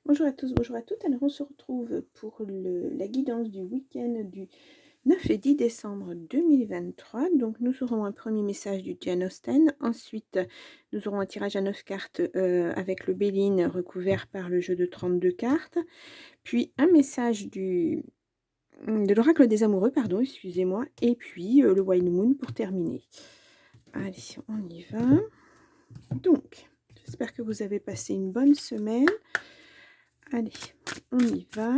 Bonjour à tous, bonjour à toutes. Alors on se retrouve pour la guidance du week-end du 9 et 10 décembre 2023. Donc nous aurons un premier message du Jane Austen. Ensuite, nous aurons un tirage à 9 cartes avec le Béline recouvert par le jeu de 32 cartes. Puis un message de l'oracle des amoureux, pardon, excusez-moi. Et puis le Wild Moon pour terminer. Allez, on y va. Donc, j'espère que vous avez passé une bonne semaine. Allez, on y va.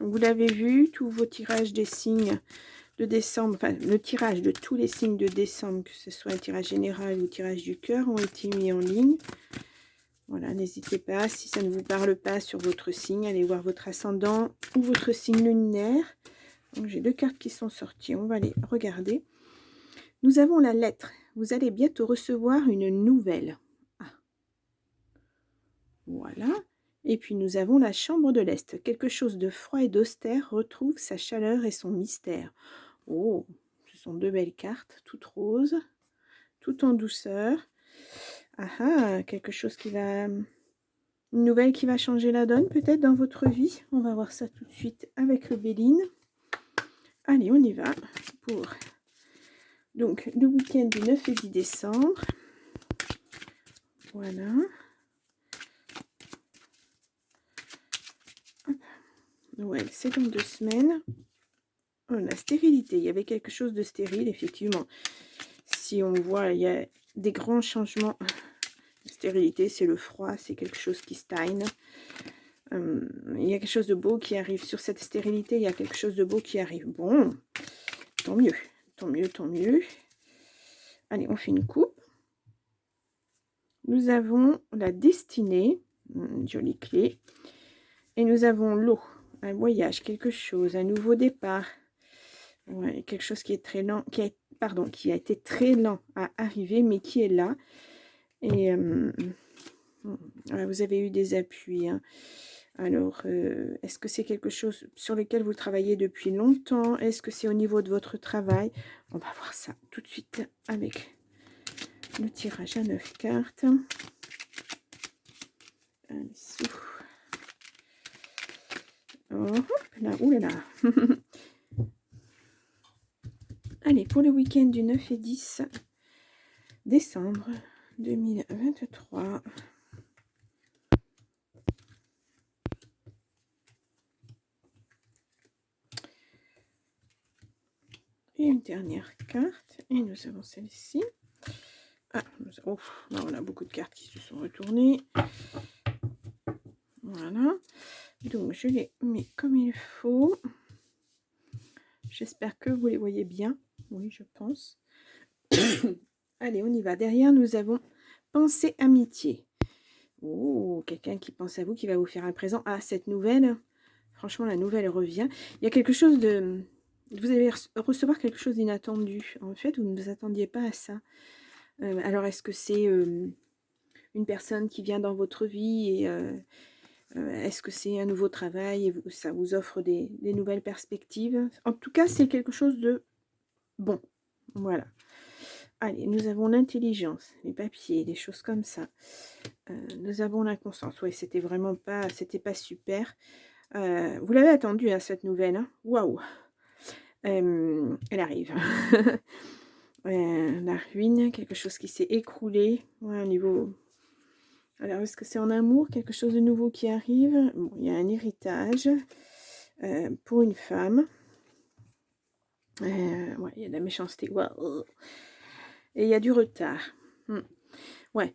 Vous l'avez vu, tous vos tirages des signes de décembre, enfin le tirage de tous les signes de décembre, que ce soit un tirage général ou tirage du cœur, ont été mis en ligne. Voilà, n'hésitez pas, si ça ne vous parle pas sur votre signe, allez voir votre ascendant ou votre signe lunaire. Donc j'ai deux cartes qui sont sorties, on va les regarder. Nous avons la lettre. Vous allez bientôt recevoir une nouvelle. Ah. Voilà. Et puis nous avons la chambre de l'Est. Quelque chose de froid et d'austère retrouve sa chaleur et son mystère. Oh, ce sont deux belles cartes, toutes roses, tout en douceur. Ah ah, quelque chose qui va... Une nouvelle qui va changer la donne peut-être dans votre vie. On va voir ça tout de suite avec le Béline. Allez, on y va pour donc le week-end du 9 et 10 décembre. Voilà. Noël, c'est dans 2 semaines. Oh, la stérilité, il y avait quelque chose de stérile, effectivement. Si on voit, il y a des grands changements. La stérilité, c'est le froid, c'est quelque chose qui stagne. Il y a quelque chose de beau qui arrive. Sur cette stérilité, il y a quelque chose de beau qui arrive. Bon, tant mieux, tant mieux, tant mieux. Allez, on fait une coupe. Nous avons la destinée, une jolie clé. Et nous avons l'eau, un voyage, quelque chose, un nouveau départ. Ouais, quelque chose qui est très lent, qui a été très lent à arriver, mais qui est là. Et vous avez eu des appuis. Hein. Alors, est-ce que c'est quelque chose sur lequel vous travaillez depuis longtemps? Est-ce que c'est au niveau de votre travail? On va voir ça tout de suite avec le tirage à 9 cartes. Allez, oh, là, oulala. Allez, pour le week-end du 9 et 10 décembre 2023. Et une dernière carte. Et nous avons celle-ci. Ah, là, on a beaucoup de cartes qui se sont retournées. Voilà. Donc, je les mets comme il faut. J'espère que vous les voyez bien. Oui, je pense. Allez, on y va. Derrière, nous avons pensée amitié. Oh, quelqu'un qui pense à vous, qui va vous faire un présent. Ah, cette nouvelle, franchement, la nouvelle revient. Il y a quelque chose de... Vous allez recevoir quelque chose d'inattendu. En fait, vous ne vous attendiez pas à ça. Alors, est-ce que c'est une personne qui vient dans votre vie et est-ce que c'est un nouveau travail et ça vous offre des nouvelles perspectives? En tout cas, c'est quelque chose de bon. Voilà. Allez, nous avons l'intelligence, les papiers, des choses comme ça. Nous avons l'inconscience. Oui, c'était vraiment pas, c'était pas super. Vous l'avez attendu, hein, cette nouvelle. Hein. Waouh. Elle arrive. La ruine, quelque chose qui s'est écroulé. Ouais, au niveau... Alors, est-ce que c'est en amour, quelque chose de nouveau qui arrive? Bon, il y a un héritage pour une femme. Ouais, il y a de la méchanceté. Wow. Et il y a du retard. Ouais,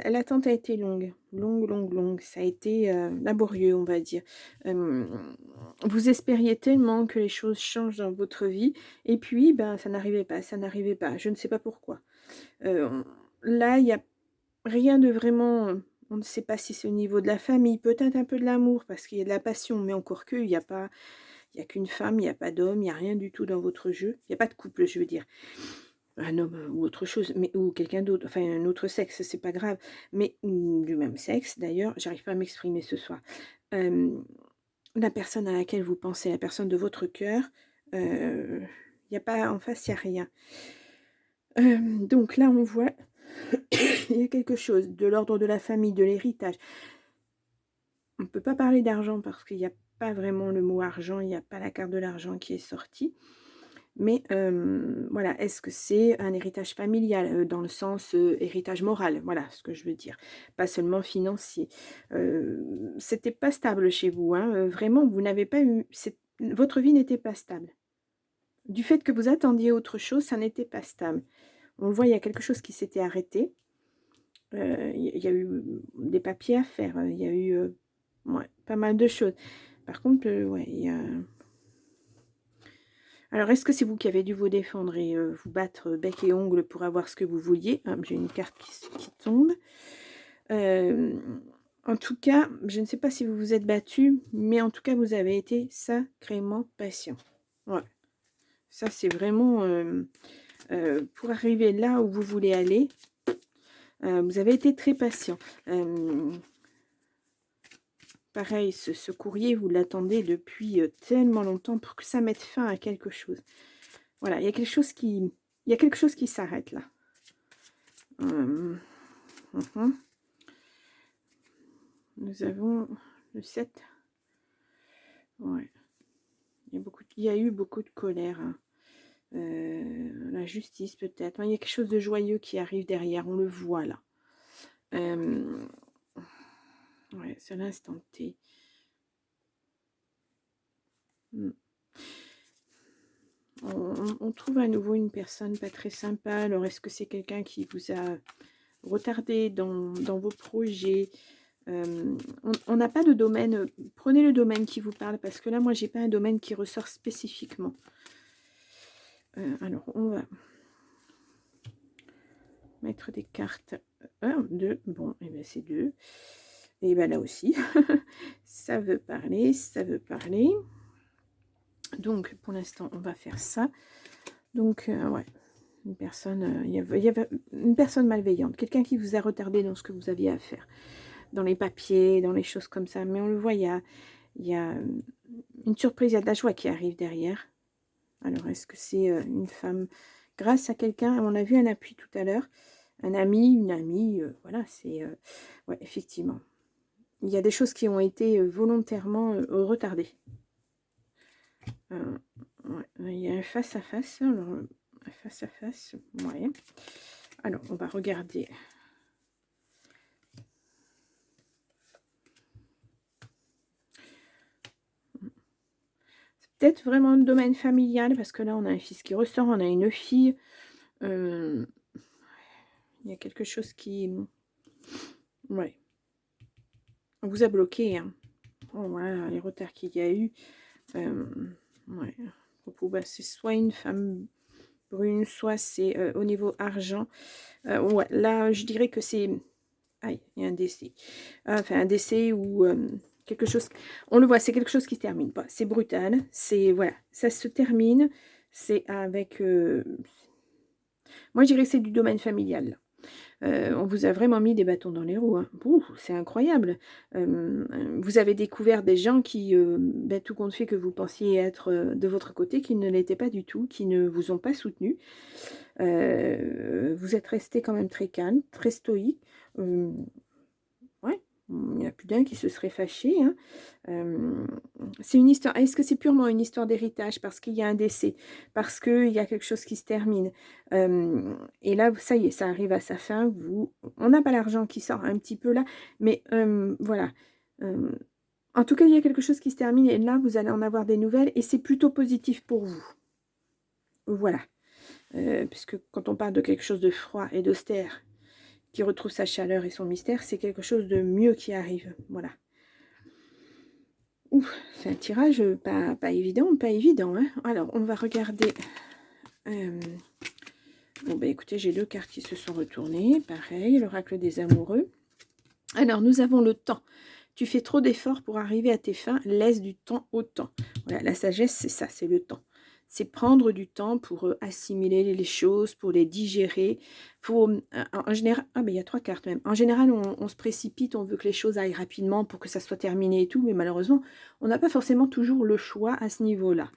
l'attente a été longue. Longue. Ça a été laborieux, on va dire. Vous espériez tellement que les choses changent dans votre vie. Et puis, ben, ça n'arrivait pas. Je ne sais pas pourquoi. Là, il y a rien de vraiment... On ne sait pas si c'est au niveau de la famille, peut-être un peu de l'amour, parce qu'il y a de la passion, mais encore que, il n'y a qu'une femme, il n'y a pas d'homme, il n'y a rien du tout dans votre jeu. Il n'y a pas de couple, je veux dire. Un homme ou autre chose, mais ou quelqu'un d'autre, enfin un autre sexe, c'est pas grave, mais du même sexe d'ailleurs, j'arrive pas à m'exprimer ce soir. La personne à laquelle vous pensez, la personne de votre cœur, il n'y a pas en face, il n'y a rien. Donc là, on voit Il y a quelque chose de l'ordre de la famille, de l'héritage. On ne peut pas parler d'argent parce qu'il n'y a pas vraiment le mot argent, il n'y a pas la carte de l'argent qui est sortie. Mais voilà, est-ce que c'est un héritage familial dans le sens héritage moral? Voilà ce que je veux dire, pas seulement financier. C'était pas stable chez vous, hein, vraiment, vous n'avez pas eu votre vie n'était pas stable. Du fait que vous attendiez autre chose, ça n'était pas stable. On le voit, il y a quelque chose qui s'était arrêté. Il y a eu des papiers à faire, il y a eu ouais, pas mal de choses. Par contre, ouais, il y a... Alors, est-ce que c'est vous qui avez dû vous défendre et vous battre bec et ongles pour avoir ce que vous vouliez? J'ai une carte qui tombe. En tout cas, je ne sais pas si vous vous êtes battu, mais en tout cas, vous avez été sacrément patient. Ouais. Ça, c'est vraiment pour arriver là où vous voulez aller. Vous avez été très patient. Pareil, ce courrier, vous l'attendez depuis tellement longtemps pour que ça mette fin à quelque chose. Voilà, il y a quelque chose qui s'arrête là. Nous avons le 7. Ouais. Il y a eu beaucoup de colère. Hein. La justice peut-être. Il y a quelque chose de joyeux qui arrive derrière. On le voit là. Ouais, c'est l'instant T. On trouve à nouveau une personne pas très sympa. Alors, est-ce que c'est quelqu'un qui vous a retardé dans vos projets? On n'a pas de domaine. Prenez le domaine qui vous parle, parce que là, moi, j'ai pas un domaine qui ressort spécifiquement. Alors, on va mettre des cartes. 1, 2. Bon, et bien c'est 2. Et bien là aussi, ça veut parler, ça veut parler. Donc, pour l'instant, on va faire ça. Donc, ouais, une personne, il y avait une personne malveillante, quelqu'un qui vous a retardé dans ce que vous aviez à faire, dans les papiers, dans les choses comme ça. Mais on le voit, il y a une surprise, il y a de la joie qui arrive derrière. Alors, est-ce que c'est une femme grâce à quelqu'un? On a vu un appui tout à l'heure, un ami, une amie, voilà, c'est... ouais, effectivement. Il y a des choses qui ont été volontairement retardées. Ouais, il y a un face-à-face. Alors, un face-à-face, ouais. Alors, on va regarder. C'est peut-être vraiment le domaine familial, parce que là, on a un fils qui ressort, on a une fille. Il y a quelque chose qui... Ouais. On vous a bloqué, hein. Oh, voilà, les retards qu'il y a eu. Ouais. Bah, c'est soit une femme brune, soit c'est au niveau argent. Ouais, là, je dirais que c'est... Aïe, il y a un décès. Enfin, un décès ou quelque chose... On le voit, c'est quelque chose qui se termine pas. C'est brutal. C'est... Voilà, ça se termine. C'est avec... Moi, je dirais que c'est du domaine familial, là. On vous a vraiment mis des bâtons dans les roues. Hein. C'est incroyable. Vous avez découvert des gens qui, tout compte fait que vous pensiez être de votre côté, qui ne l'étaient pas du tout, qui ne vous ont pas soutenu. Vous êtes resté quand même très calme, très stoïque. Ouais, il n'y en a plus d'un qui se serait fâché. Hein. C'est une histoire. Est-ce que c'est purement une histoire d'héritage parce qu'il y a un décès, parce qu'il y a quelque chose qui se termine et là, ça y est, ça arrive à sa fin. On n'a pas l'argent qui sort un petit peu là, mais voilà. En tout cas, il y a quelque chose qui se termine et là, vous allez en avoir des nouvelles et c'est plutôt positif pour vous. Voilà. Puisque quand on parle de quelque chose de froid et d'austère, qui retrouve sa chaleur et son mystère, c'est quelque chose de mieux qui arrive. Voilà. Ouh, c'est un tirage pas évident, pas évident. Hein. Alors, on va regarder. Bon, ben écoutez, j'ai 2 cartes qui se sont retournées. Pareil, l'oracle des amoureux. Alors, nous avons le temps. Tu fais trop d'efforts pour arriver à tes fins. Laisse du temps au temps. Voilà, la sagesse, c'est ça, c'est le temps. C'est prendre du temps pour assimiler les choses, pour les digérer. Faut, en général, mais il y a 3 cartes même. En général, on se précipite, on veut que les choses aillent rapidement pour que ça soit terminé et tout, mais malheureusement, on n'a pas forcément toujours le choix à ce niveau-là.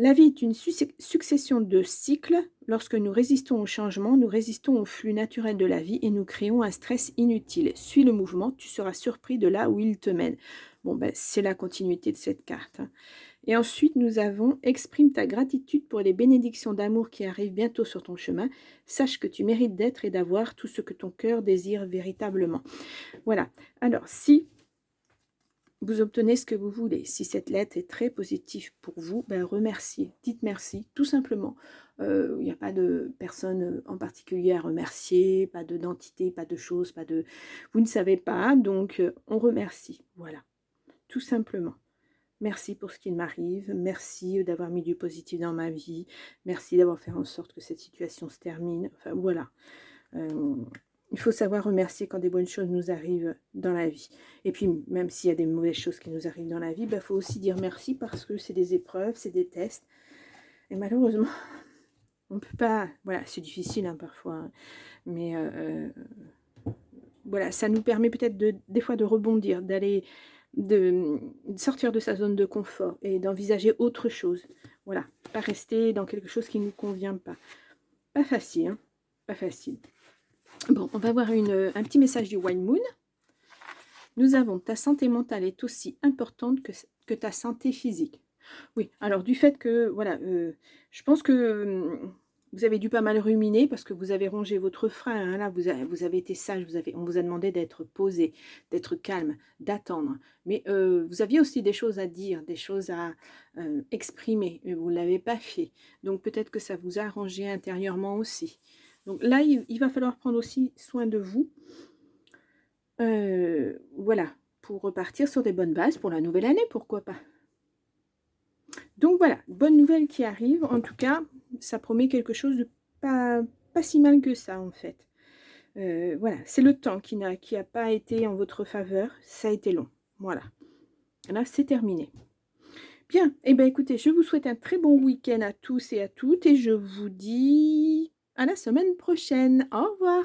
La vie est une succession de cycles. Lorsque nous résistons au changement, nous résistons au flux naturel de la vie et nous créons un stress inutile. Suis le mouvement, tu seras surpris de là où il te mène. Bon, ben, c'est la continuité de cette carte. Et ensuite, nous avons exprime ta gratitude pour les bénédictions d'amour qui arrivent bientôt sur ton chemin. Sache que tu mérites d'être et d'avoir tout ce que ton cœur désire véritablement. Voilà. Alors, si vous obtenez ce que vous voulez, si cette lettre est très positive pour vous, ben remerciez. Dites merci, tout simplement. Il n'y a pas de personne en particulier à remercier, pas d'identité, pas de choses, pas de... Vous ne savez pas, donc on remercie. Voilà, tout simplement. Merci pour ce qui m'arrive, merci d'avoir mis du positif dans ma vie, merci d'avoir fait en sorte que cette situation se termine. Enfin, voilà. Il faut savoir remercier quand des bonnes choses nous arrivent dans la vie. Et puis, même s'il y a des mauvaises choses qui nous arrivent dans la vie, il faut aussi dire merci parce que c'est des épreuves, c'est des tests. Et malheureusement, on ne peut pas... Voilà, c'est difficile hein, parfois, hein, mais voilà, ça nous permet peut-être des fois de rebondir, d'aller... De sortir de sa zone de confort et d'envisager autre chose. Voilà, pas rester dans quelque chose qui ne nous convient pas. Pas facile, hein, pas facile. Bon, on va voir un petit message du Wild Moon. Nous avons, ta santé mentale est aussi importante que ta santé physique. Oui, alors du fait que, voilà, je pense que vous avez dû pas mal ruminer parce que vous avez rongé votre frein. Hein, là, vous avez été sage, on vous a demandé d'être posé, d'être calme, d'attendre. Mais vous aviez aussi des choses à dire, des choses à exprimer. Mais vous ne l'avez pas fait. Donc peut-être que ça vous a arrangé intérieurement aussi. Donc là, il va falloir prendre aussi soin de vous. Voilà, pour repartir sur des bonnes bases pour la nouvelle année, pourquoi pas. Donc voilà, bonne nouvelle qui arrive. En tout cas, ça promet quelque chose de pas si mal que ça, en fait. Voilà, c'est le temps qui n'a pas été en votre faveur. Ça a été long. Voilà. Là, c'est terminé. Bien, et bien écoutez, je vous souhaite un très bon week-end à tous et à toutes. Et je vous dis à la semaine prochaine. Au revoir.